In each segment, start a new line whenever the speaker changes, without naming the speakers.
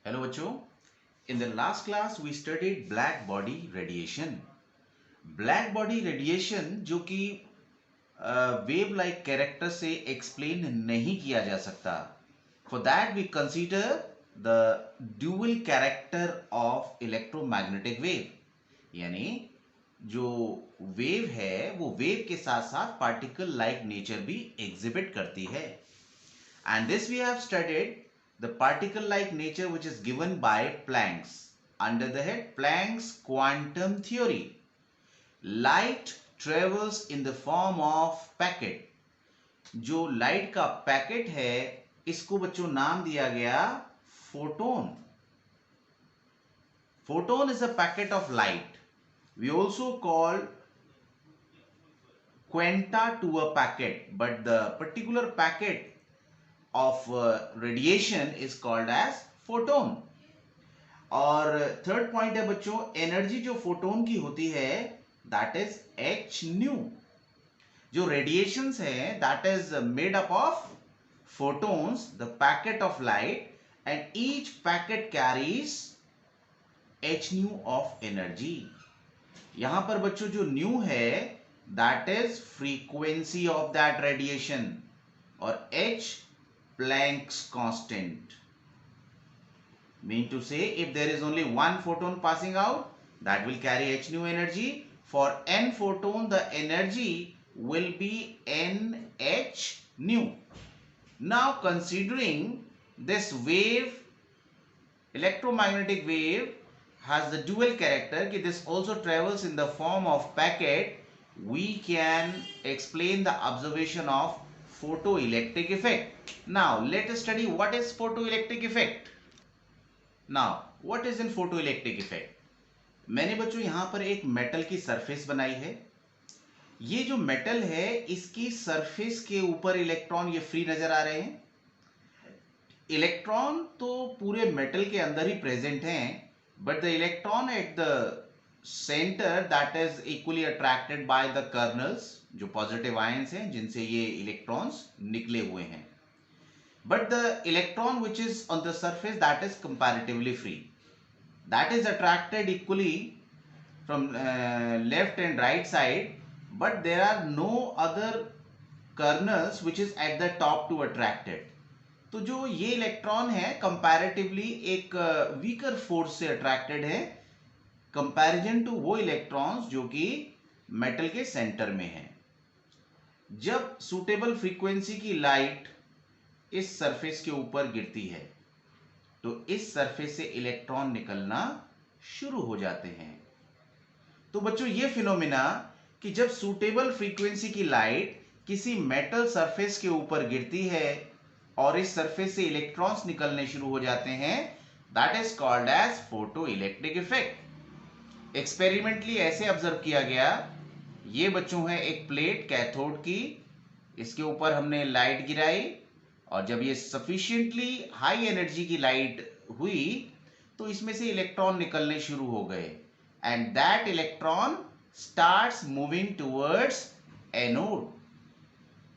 Hello बच्चों, in the last class we studied black body radiation. Black body radiation जो कि wave like character से explain नहीं किया जा सकता। For that we consider the dual character of electromagnetic wave, यानी जो वेव है वो वेव के साथ साथ पार्टिकल लाइक नेचर भी एग्जिबिट करती है। And this we have studied the particle-like nature which is given by Planck's under the head Planck's quantum theory. Light travels in the form of packet. जो light का packet है इसको बच्चों नाम दिया गया photon. Photon is a packet of light. We also call quanta to a packet, but the particular packet of radiation is called as photon. और third point है बच्चों, एनर्जी जो फोटोन की होती है दैट इज एच न्यू। जो radiations है that is made up of photons, the packet of light, and each packet carries H new of energy. यहां पर बच्चों जो न्यू है that is frequency of that radiation और H Planck's constant. Mean to say, if there is only one photon passing out, that will carry h nu energy. For n photon, the energy will be nh nu. Now, considering this wave, electromagnetic wave has the dual character, that this also travels in the form of packet, we can explain the observation of photoelectric effect. Now let us study what is photoelectric effect. Now what is in photoelectric effect? मैंने बच्चों यहां पर एक metal की surface बनाई है। ये जो मेटल है इसकी सरफेस के ऊपर इलेक्ट्रॉन ये फ्री नजर आ रहे हैं। इलेक्ट्रॉन तो पूरे मेटल के अंदर ही प्रेजेंट हैं, but the electron at the centre that is equally attracted by the colonel's, जो पॉजिटिव आयंस हैं जिनसे ये इलेक्ट्रॉन्स निकले हुए हैं। But the electron which is on the surface that is comparatively free, that is attracted equally from left and right side, but there are no other kernels which is at the top to attract it. तो जो ये electron है comparatively एक weaker force से attracted है comparison to वो electrons जो कि मेटल के सेंटर में है। जब सुटेबल फ्रीक्वेंसी की लाइट इस सरफेस के ऊपर गिरती है तो इस सरफेस से इलेक्ट्रॉन निकलना शुरू हो जाते हैं। तो बच्चों ये फिनोमिना कि जब सूटेबल फ्रीक्वेंसी की लाइट किसी मेटल सरफेस के ऊपर गिरती है और इस सरफेस से इलेक्ट्रॉन्स निकलने शुरू हो जाते हैं, that is called as photo electric effect. Experimentally ऐसे ऑब्जर्व किया गया, ये बच्चों है एक प्लेट कैथोड की, इसके ऊपर हमने लाइट गिराई और जब ये सफिशिएंटली हाई एनर्जी की लाइट हुई तो इसमें से इलेक्ट्रॉन निकलने शुरू हो गए and that electron starts moving towards anode.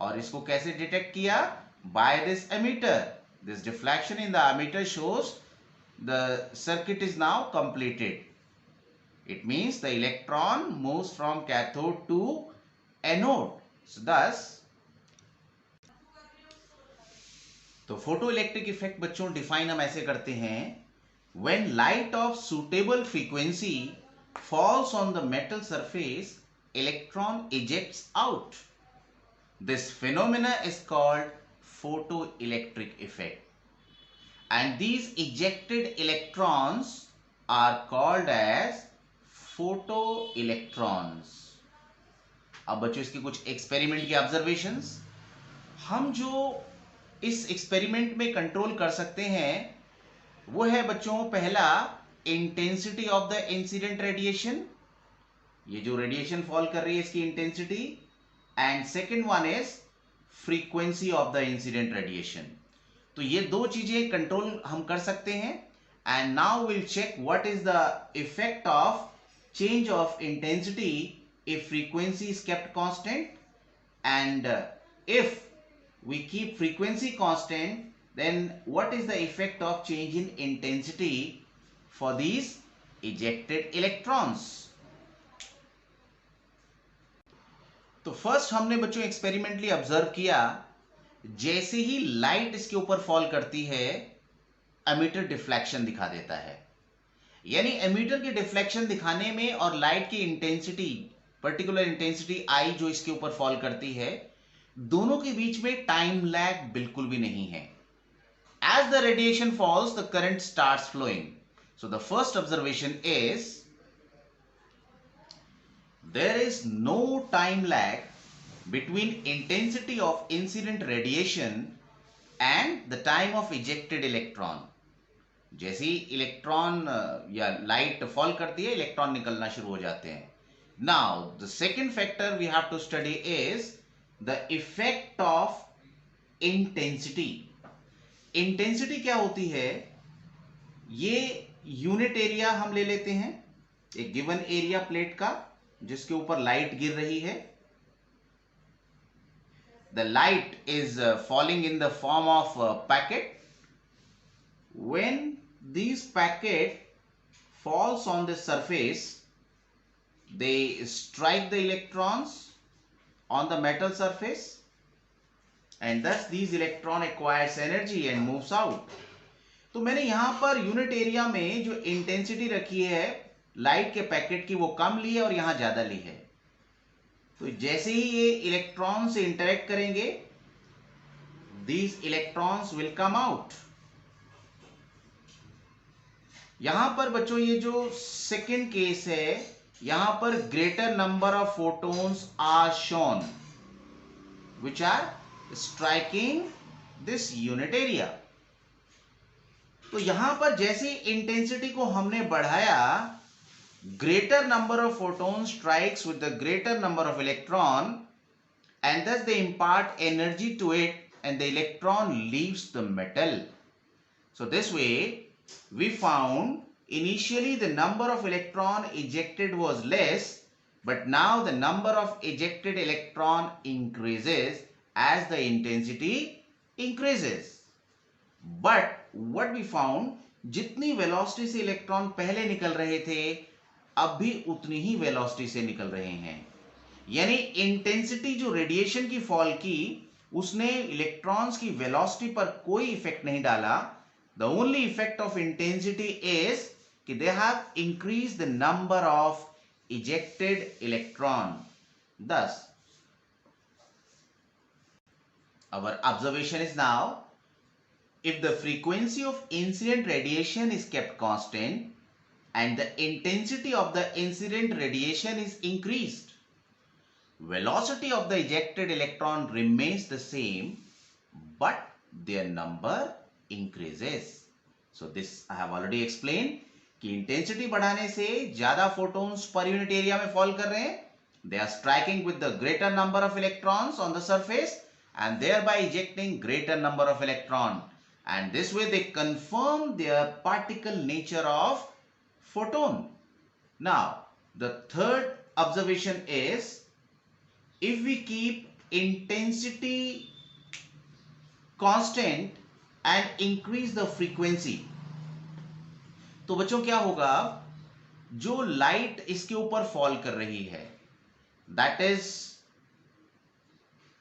और इसको कैसे डिटेक्ट किया? By this ammeter. This deflection in the ammeter shows the circuit is now completed. It means the electron moves from cathode to anode. So thus, तो photo electric effect बच्चों define हम ऐसे करते हैं, when light of suitable frequency falls on the metal surface, electron ejects out. This phenomena is called photoelectric effect. And these ejected electrons are called as photo electrons. अब बच्चों इसके कुछ experiment की ऑब्जर्वेशंस, हम जो इस एक्सपेरिमेंट में control कर सकते हैं वो है बच्चों, पहला intensity of the incident radiation, ये जो रेडिएशन फॉल कर रही है इसकी intensity, and second one is frequency of the incident radiation. तो ये दो चीजें कंट्रोल हम कर सकते हैं। And now will check what is the effect of change of intensity if frequency is kept constant, and if we keep frequency constant then what is the effect of change in intensity for these ejected electrons? तो first हमने बच्चों experimentally observe किया, जैसे ही light इसके ऊपर fall करती है emitter deflection दिखा देता है। यानी एमिटर की डिफ्लेक्शन दिखाने में और लाइट की इंटेंसिटी, पर्टिकुलर इंटेंसिटी आई जो इसके ऊपर फॉल करती है, दोनों के बीच में टाइम लैग बिल्कुल भी नहीं है। As the radiation falls, the current starts flowing. So the first observation is there is no time lag between intensity of incident radiation and the time of ejected electron. जैसे ही electron या light fall करती है, electron निकलना शुरू हो जाते हैं। Now the second factor we have to study is the effect of intensity. Intensity क्या होती है? ये यूनिट एरिया हम ले लेते हैं, एक गिवन एरिया प्लेट का जिसके ऊपर लाइट गिर रही है। The light is falling in the form of packet. When this packet falls on the surface, they strike the electrons on the metal surface, and thus these electron acquires energy and moves out. तो मैंने यहां per unit area में जो intensity रखी है light के packet की, वो कम ली है और यहां ज्यादा ली है। तो जैसे ही ये इलेक्ट्रॉन से इंटरेक्ट करेंगे, these electrons will come out. यहां पर बच्चों ये जो सेकेंड केस है, यहां पर greater number of photons are shown which are striking this unit area. तो यहां पर जैसे इंटेंसिटी को हमने बढ़ाया, greater number of photons strikes with the greater number of electron and thus they impart energy to it and the electron leaves the metal. So this way we found initially the number of electron ejected was less, but now the number of ejected electron increases as the intensity increases. But what we found, जितनी velocity से electron पहले निकल रहे थे, अब भी उतनी ही velocity से निकल रहे हैं। यानी इंटेंसिटी जो रेडिएशन की फॉल की, उसने इलेक्ट्रॉन्स की वेलोसिटी पर कोई इफेक्ट नहीं डाला। The only effect of intensity is कि they have increase the number of ejected electron. Thus, our observation is now, if the frequency of incident radiation is kept constant and the intensity of the incident radiation is increased, velocity of the ejected electron remains the same, but their number increases. So this I have already explained कि intensity बढ़ाने से ज्यादा photons per unit area में fall कर रहे हैं, they are striking with the greater number of electrons on the surface and thereby ejecting greater number of electron, and this way they confirm their particle nature of photon. Now the third observation is, if we keep intensity constant and increase the frequency, तो बच्चों क्या होगा, जो light इसके ऊपर fall कर रही है, that is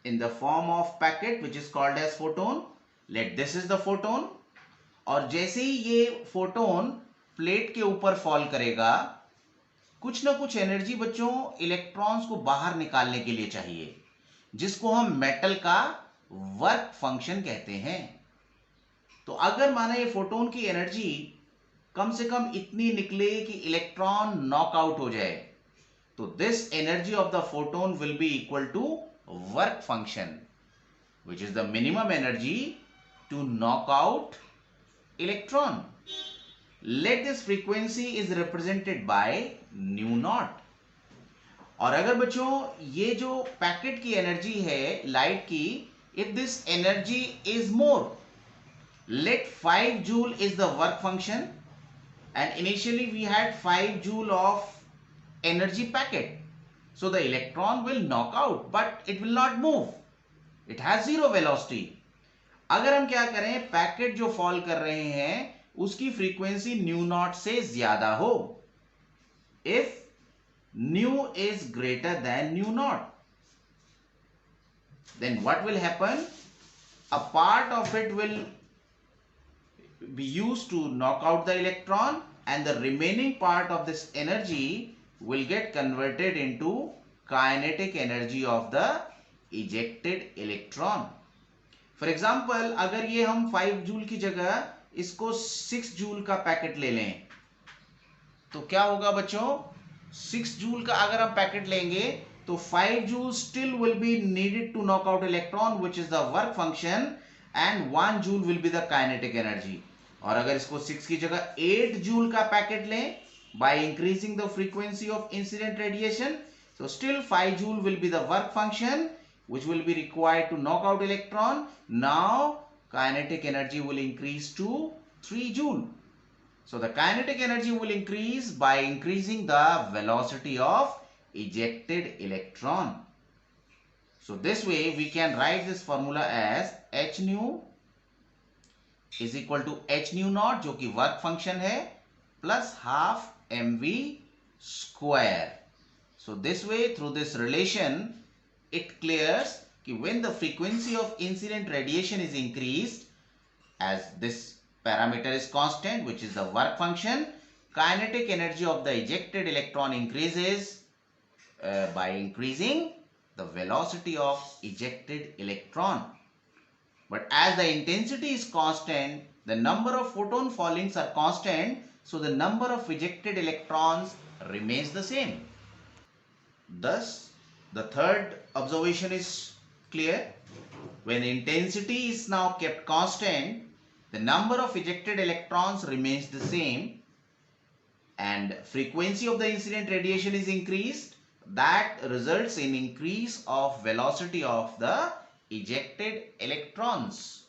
in the form of packet which is called as photon. Let this is the photon. और जैसे ही ये फोटोन प्लेट के ऊपर फॉल करेगा, कुछ ना कुछ एनर्जी बच्चों इलेक्ट्रॉन्स को बाहर निकालने के लिए चाहिए, जिसको हम मेटल का वर्क फंक्शन कहते हैं। तो अगर माना ये फोटोन की एनर्जी कम से कम इतनी निकले कि इलेक्ट्रॉन नॉकआउट हो जाए, तो this energy of the photon will be equal to work function, which is the minimum energy to knock out electron. Let this frequency is represented by nu naught. और अगर बच्चों ये जो पैकेट की energy है लाइट की, if this energy is more, let 5 joule is the work function, and initially we had 5 joule of energy packet. So the electron will knock out, but it will not move. It has zero velocity. अगर हम क्या करें, packet जो fall कर रहे हैं उसकी frequency new not से ज्यादा हो, if nu is greater than nu naught, then what will happen? A part of it will be used to knock out the electron, and the remaining part of this energy will get converted into kinetic energy of the ejected electron. For example, अगर ये हम 5 joule की जगह इसको 6 joule का packet ले लें, तो क्या होगा बच्चों? 6 जूल का अगर हम पैकेट लेंगे तो 5 joule still will be needed to knock out electron, which is the work function, and 1 joule will be the kinetic energy. और अगर इसको 6 की जगह 8 जूल का पैकेट लें by increasing the frequency of incident radiation, so still 5 joule will be the work function which will be required to knock out electron. Now kinetic energy will increase to 3 joule. So the kinetic energy will increase by increasing the velocity of ejected electron. So this way we can write this formula as h nu is equal to h nu naught, जो कि work function है, plus half mv square. So this way, through this relation, it clears that when the frequency of incident radiation is increased, as this parameter is constant, which is the work function, kinetic energy of the ejected electron increases by increasing the velocity of ejected electron. But as the intensity is constant, the number of photon fallings are constant, so the number of ejected electrons remains the same. Thus, the third observation is clear. When intensity is now kept constant, the number of ejected electrons remains the same, and frequency of the incident radiation is increased. That results in increase of velocity of the ejected electrons.